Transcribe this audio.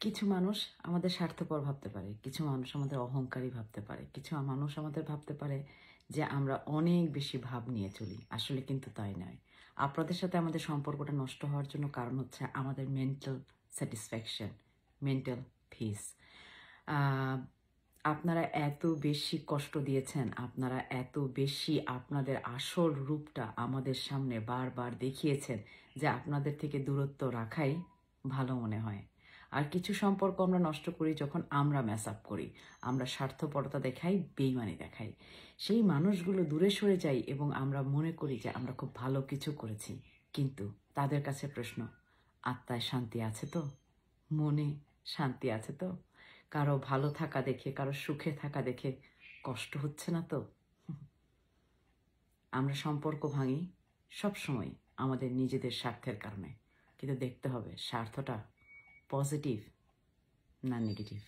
কিছু মানুষ আমাদের স্বার্থপর ভাবতে পারে, কিছু মানুষ আমাদের অহংকারী ভাবতে পারে, কিছু মানুষ আমাদের ভাবতে পারে যে আমরা অনেক বেশি ভাব নিয়ে চলি। আসলে কিন্তু তাই নয়। আপনাদের সাথে আমাদের সম্পর্কটা নষ্ট হওয়ার জন্য কারণ হচ্ছে আমাদের মেন্টাল স্যাটিসফ্যাকশন, মেন্টাল পিস। আপনারা এত বেশি কষ্ট দিয়েছেন, আপনারা এত বেশি আপনাদের আসল রূপটা আমাদের সামনে বারবার দেখিয়েছেন যে আপনাদের থেকে দূরত্ব রাখাই ভালো মনে হয়। আর কিছু সম্পর্ক আমরা নষ্ট করি যখন আমরা ম্যাস আপ করি, আমরা স্বার্থপরতা দেখাই, বেইমানি দেখাই। সেই মানুষগুলো দূরে সরে যায় এবং আমরা মনে করি যে আমরা খুব ভালো কিছু করেছি। কিন্তু তাদের কাছে প্রশ্ন, আত্মায় শান্তি আছে তো? মনে শান্তি আছে তো? কারো ভালো থাকা দেখে, কারো সুখে থাকা দেখে কষ্ট হচ্ছে না তো? আমরা সম্পর্ক ভাঙি সবসময় আমাদের নিজেদের স্বার্থের কারণে, কিন্তু দেখতে হবে স্বার্থটা পজিটিভ না নেগেটিভ।